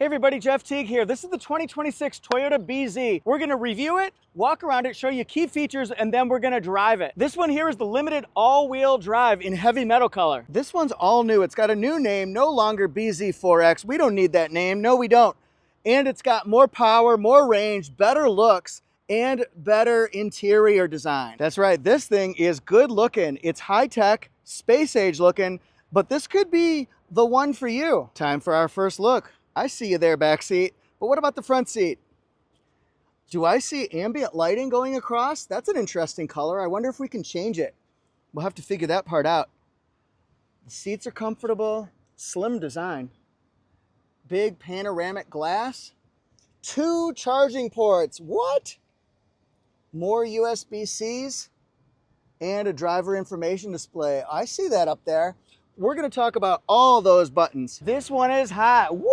Hey everybody, Jeff Teague here. This is the 2026 Toyota BZ. We're gonna review it, walk around it, show you key features, and then we're gonna drive it. This one here is the limited all-wheel drive in heavy metal color. This one's all new. It's got a new name, no longer BZ4X. We don't need that name, no we don't. And it's got more power, more range, better looks, and better interior design. That's right, this thing is good looking. It's high-tech, space age looking, but this could be the one for you. Time for our first look. I see you there, back seat. But what about the front seat? Do I see ambient lighting going across? That's an interesting color. I wonder if we can change it. We'll have to figure that part out. The seats are comfortable, slim design. Big panoramic glass. 2 charging ports. What? More USB-Cs and a driver information display. I see that up there. We're gonna talk about all those buttons. This one is hot. Woo!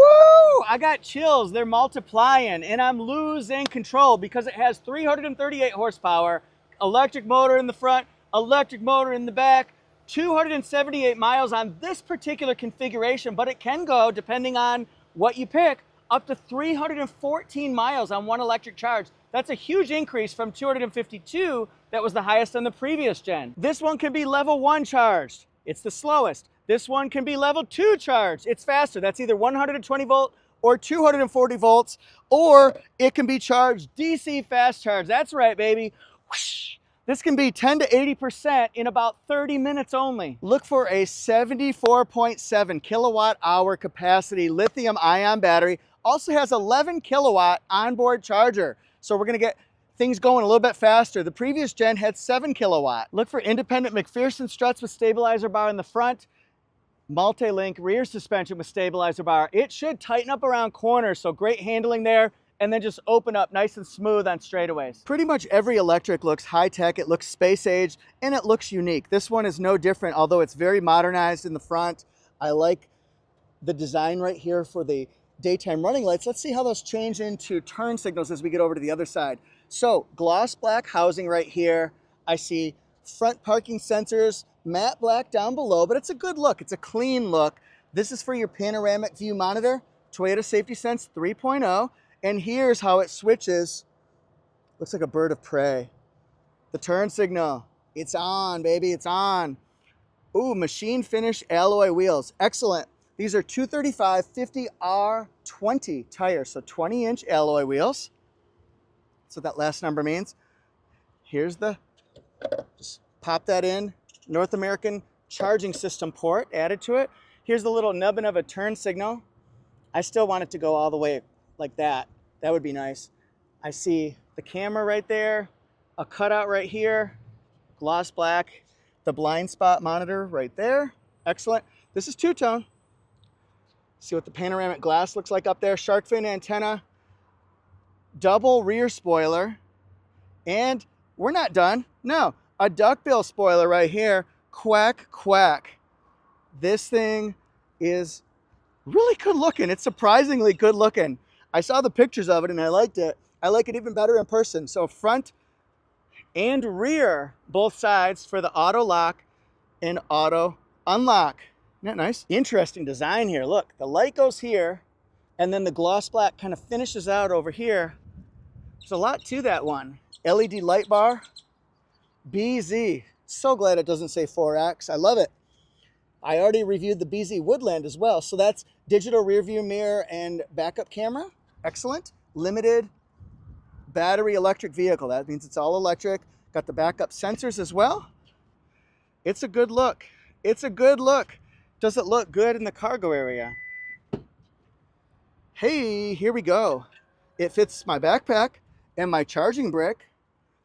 I got chills. They're multiplying and I'm losing control because it has 338 horsepower, electric motor in the front, electric motor in the back, 278 miles on this particular configuration, but it can go, depending on what you pick, up to 314 miles on one electric charge. That's a huge increase from 252 that was the highest on the previous gen. This one can be level 1 charged. It's the slowest. This one can be level 2 charged. It's faster. That's either 120 volt or 240 volts, or it can be charged DC fast charge. That's right, baby. Whoosh. This can be 10 to 80% in about 30 minutes only. Look for a 74.7 kilowatt hour capacity lithium ion battery. Also has 11 kilowatt onboard charger. So we're gonna get things going a little bit faster. The previous gen had 7 kilowatt. Look for independent McPherson struts with stabilizer bar in the front, multi-link rear suspension with stabilizer bar. It should tighten up around corners, so great handling there, and then just open up nice and smooth on straightaways. Pretty much every electric looks high-tech, it looks space age, and it looks unique. This one is no different, although it's very modernized in the front. I like the design right here for the daytime running lights. Let's see how those change into turn signals as we get over to the other side. So gloss black housing right here. I see front parking sensors, matte black down below, but it's a good look. It's a clean look. This is for your panoramic view monitor, Toyota Safety Sense 3.0. And here's how it switches. Looks like a bird of prey. The turn signal. It's on, baby, it's on. Ooh, machine finish alloy wheels. Excellent. These are 235/50R20 tires, so 20-inch alloy wheels. That's what that last number means. Here's the, just pop that in, North American charging system port added to it. Here's the little nubbin of a turn signal. I still want it to go all the way like that. That would be nice. I see the camera right there, a cutout right here, gloss black, the blind spot monitor right there. Excellent. This is two-tone. See what the panoramic glass looks like up there. Shark fin antenna, double rear spoiler, and we're not done. No, a duckbill spoiler right here. Quack, quack. This thing is really good looking. It's surprisingly good looking. I saw the pictures of it and I liked it. I like it even better in person. So front and rear, both sides for the auto lock and auto unlock. Isn't that nice? Interesting design here. Look, the light goes here and then the gloss black kind of finishes out over here. There's a lot to that one. LED light bar, BZ. So glad it doesn't say 4X. I love it. I already reviewed the BZ Woodland as well. So that's digital rear view mirror and backup camera. Excellent. Limited battery electric vehicle. That means it's all electric. Got the backup sensors as well. It's a good look. It's a good look. Does it look good in the cargo area? Hey, here we go. It fits my backpack and my charging brick.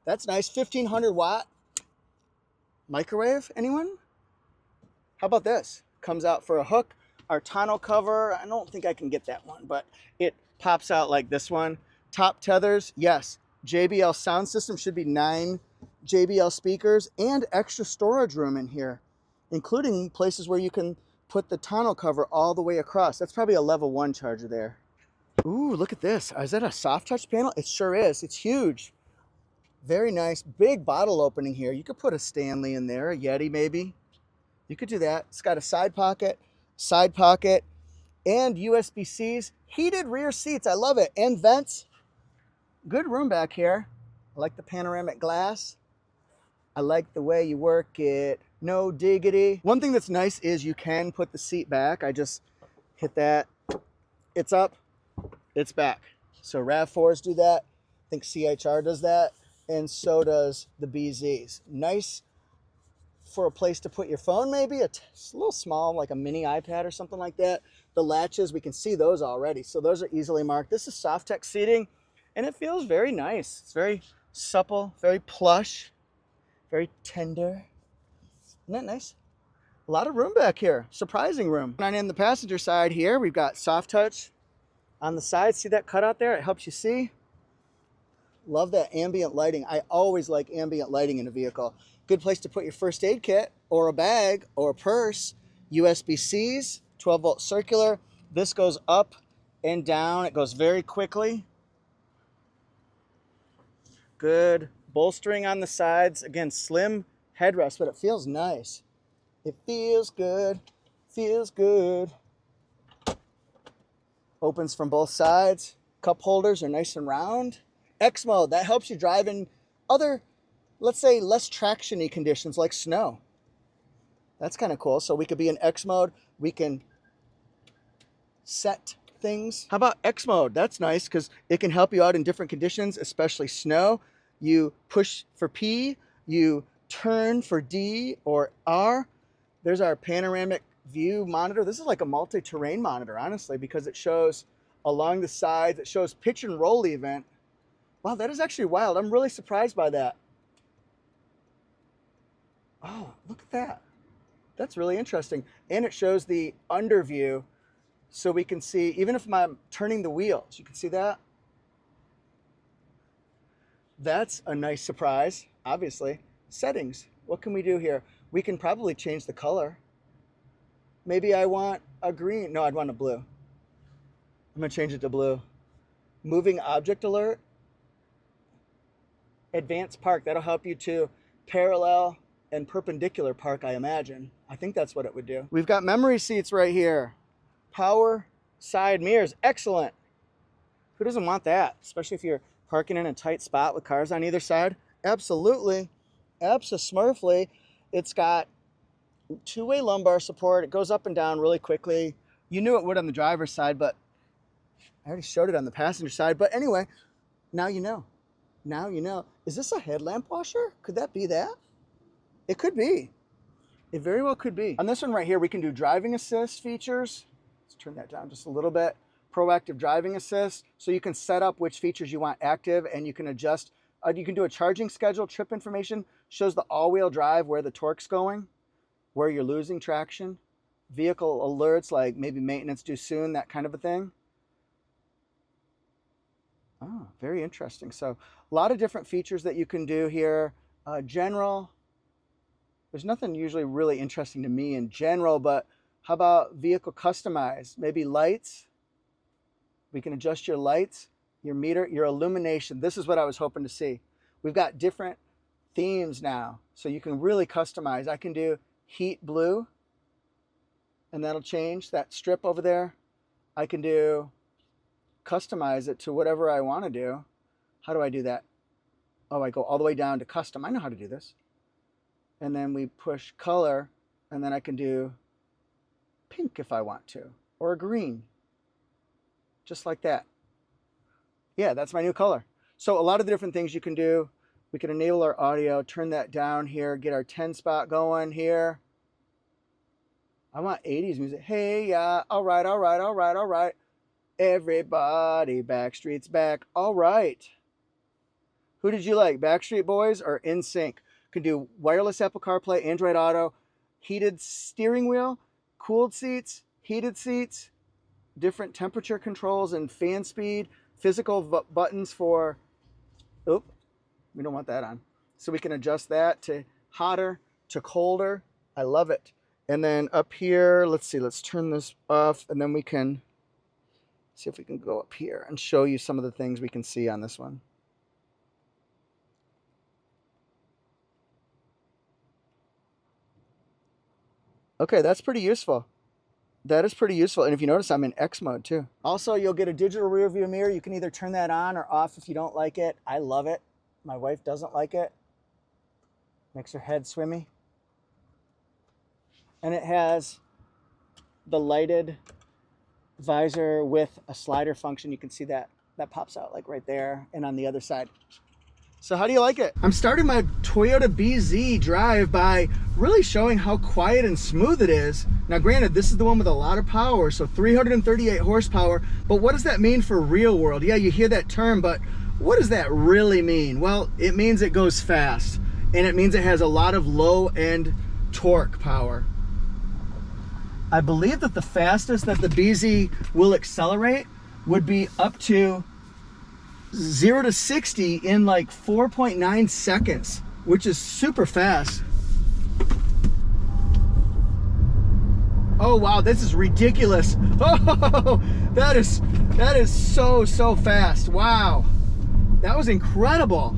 That's nice. 1500 watt microwave. Anyone? How about this? Comes out for a hook. Our tonneau cover, I don't think I can get that one, but it pops out like this one. Top tethers, yes. JBL sound system, should be 9 JBL speakers and extra storage room in here, including places where you can put the tonneau cover all the way across. That's probably a level 1 charger there. Ooh, look at this. Is that a soft touch panel? It sure is. It's huge. Very nice. Big bottle opening here. You could put a Stanley in there, a Yeti maybe. You could do that. It's got a side pocket, and USB-Cs, heated rear seats. I love it. And vents. Good room back here. I like the panoramic glass. I like the way you work it. No diggity. One thing that's nice is you can put the seat back. I just hit that. It's up, it's back. So RAV4s do that. I think CHR does that. And so does the BZs. Nice for a place to put your phone, maybe. It's a little small, like a mini iPad or something like that. The latches, we can see those already. So those are easily marked. This is Softex seating, and it feels very nice. It's very supple, very plush, very tender. Isn't that nice? A lot of room back here. Surprising room. And in the passenger side here, we've got soft touch on the side. See that cutout there? It helps you see. Love that ambient lighting. I always like ambient lighting in a vehicle. Good place to put your first aid kit or a bag or a purse. USB-Cs, 12-volt circular. This goes up and down. It goes very quickly. Good bolstering on the sides. Again, slim headrest, but it feels nice. It feels good. Feels good. Opens from both sides. Cup holders are nice and round. X mode, that helps you drive in other, let's say, less traction-y conditions like snow. That's kind of cool. So we could be in X mode. We can set things. How about X mode? That's nice because it can help you out in different conditions, especially snow. You push for P, you turn for D or R. There's our panoramic view monitor. This is like a multi-terrain monitor, honestly, because it shows along the sides. It shows pitch and roll event. Wow, that is actually wild. I'm really surprised by that. Oh, look at that. That's really interesting. And it shows the under view, so we can see, even if I'm turning the wheels, you can see that. That's a nice surprise, obviously. Settings, what can we do here? We can probably change the color. Maybe I want a green. No, I'd want a blue. I'm gonna change it to blue. Moving object alert. Advanced park, that'll help you to parallel and perpendicular park, I imagine. I think that's what it would do. We've got memory seats right here. Power side mirrors, excellent. Who doesn't want that? Especially if you're parking in a tight spot with cars on either side. Absolutely, abso-smurfly. It's got two-way lumbar support. It goes up and down really quickly. You knew it would on the driver's side, but I already showed it on the passenger side. But anyway, now you know. Now you know. Is this a headlamp washer? Could that be that? It could be. It very well could be. On this one right here, we can do driving assist features. Let's turn that down just a little bit. Proactive driving assist. So you can set up which features you want active, and you can adjust. You can do a charging schedule, trip information, shows the all-wheel drive, where the torque's going, where you're losing traction. Vehicle alerts, like maybe maintenance due soon, that kind of a thing. Oh, very interesting. So a lot of different features that you can do here. General, there's nothing usually really interesting to me in general, but how about vehicle customize? Maybe lights. We can adjust your lights, your meter, your illumination. This is what I was hoping to see. We've got different themes now, so you can really customize. I can do heat blue, and that'll change that strip over there. I can do customize it to whatever I want to do. How do I do that? Oh, I go all the way down to custom. I know how to do this. And then we push color, and then I can do pink if I want to, or green, just like that. Yeah, that's my new color. So a lot of the different things you can do. We can enable our audio, turn that down here, get our 10 spot going here. I want 80s music. Hey, yeah, all right, all right, all right, all right. Everybody, Backstreet's back. All right. Who did you like, Backstreet Boys or NSYNC? Can do wireless Apple CarPlay, Android Auto, heated steering wheel, cooled seats, heated seats, different temperature controls and fan speed, physical buttons for, oop, we don't want that on. So we can adjust that to hotter, to colder. I love it. And then up here, let's see, let's turn this off, and then we can see if we can go up here and show you some of the things we can see on this one. Okay, that's pretty useful. That is pretty useful. And if you notice, I'm in X mode too. Also, you'll get a digital rear view mirror. You can either turn that on or off if you don't like it. I love it. My wife doesn't like it. Makes her head swimmy. And it has the lighted visor with a slider function. You can see that pops out like right there and on the other side. So how do you like it? I'm starting my Toyota BZ drive by really showing how quiet and smooth it is. Now granted, this is the one with a lot of power, so 338 horsepower, but what does that mean for real world? Yeah, you hear that term, but what does that really mean? Well, it means it goes fast, and it means it has a lot of low-end torque power. I believe that the fastest that the BZ will accelerate would be up to 0 to 60 in like 4.9 seconds, which is super fast. Oh wow, this is ridiculous. Oh, that is so fast. Wow, that was incredible.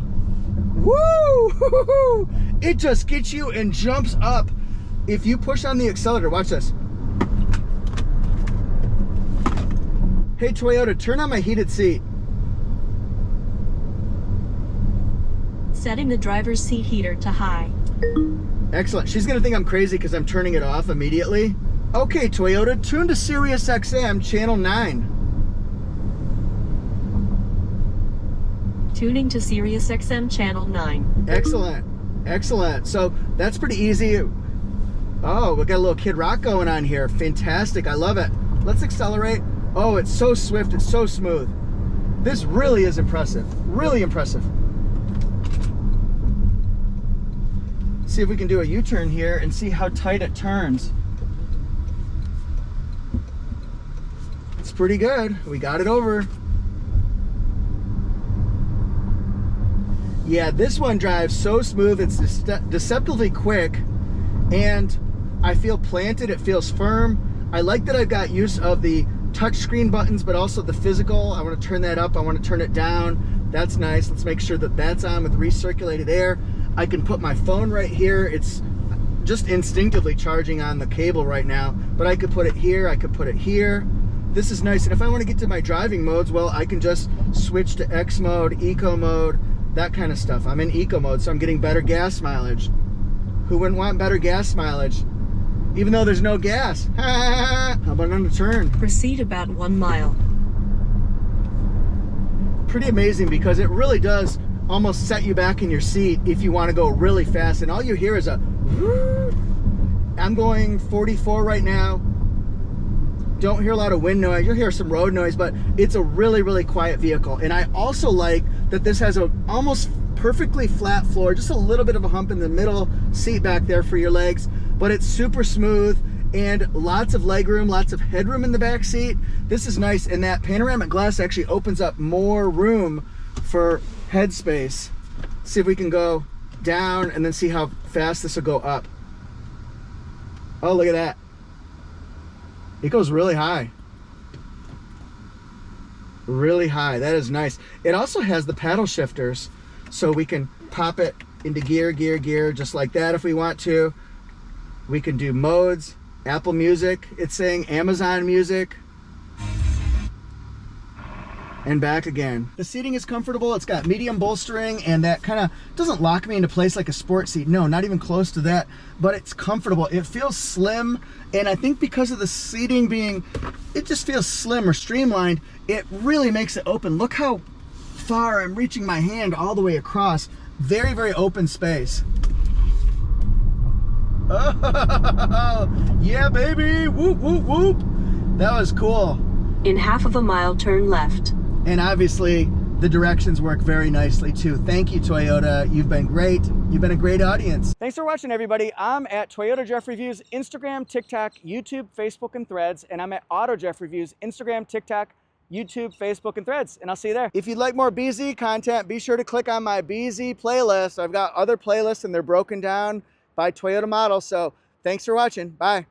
Woo! It just gets you and jumps up. If you push on the accelerator, watch this. Hey Toyota, turn on my heated seat. Setting the driver's seat heater to high. Excellent. She's gonna think I'm crazy because I'm turning it off immediately. Okay, Toyota, tune to Sirius XM channel 9. Tuning to Sirius XM channel 9. Excellent. Excellent. So that's pretty easy. Oh, we got a little Kid Rock going on here. Fantastic. I love it. Let's accelerate. Oh, it's so swift. It's so smooth. This really is impressive. Really impressive. See if we can do a U-turn here and see how tight it turns. It's pretty good. We got it over. Yeah, this one drives so smooth. It's deceptively quick, and I feel planted. It feels firm. I like that I've got use of the touchscreen buttons, but also the physical. I want to turn that up. I want to turn it down. That's nice. Let's make sure that that's on with recirculated air. I can put my phone right here. It's just instinctively charging on the cable right now, but I could put it here. I could put it here. This is nice. And if I want to get to my driving modes, well, I can just switch to X mode, eco mode, that kind of stuff. I'm in eco mode, so I'm getting better gas mileage. Who wouldn't want better gas mileage? Even though there's no gas. How about on the turn? Proceed about 1 mile. Pretty amazing because it really does almost set you back in your seat if you want to go really fast. And all you hear is a I'm going 44 right now. Don't hear a lot of wind noise. You'll hear some road noise, but it's a really, really quiet vehicle. And I also like that this has a almost perfectly flat floor, just a little bit of a hump in the middle seat back there for your legs, but it's super smooth and lots of leg room, lots of headroom in the back seat. This is nice, and that panoramic glass actually opens up more room for headspace. See if we can go down and then see how fast this will go up. Oh, look at that. It goes really high. Really high. That is nice. It also has the paddle shifters, so we can pop it into gear, just like that if we want to. We can do modes, Apple Music, it's saying Amazon Music, and back again. The seating is comfortable. It's got medium bolstering, and that kind of doesn't lock me into place like a sport seat. No, not even close to that, but it's comfortable. It feels slim, and I think because of the seating being, it just feels slim or streamlined, it really makes it open. Look how far I'm reaching my hand all the way across. Very, very open space. Oh, yeah, baby. Whoop, whoop, whoop. That was cool. In half of a mile, turn left. And obviously, the directions work very nicely too. Thank you, Toyota. You've been great. You've been a great audience. Thanks for watching, everybody. I'm at Toyota Jeff Reviews, Instagram, TikTok, YouTube, Facebook, and Threads. And I'm at Auto Jeff Reviews, Instagram, TikTok, YouTube, Facebook, and Threads. And I'll see you there. If you'd like more BZ content, be sure to click on my BZ playlist. I've got other playlists, and they're broken down by Toyota model. So thanks for watching. Bye.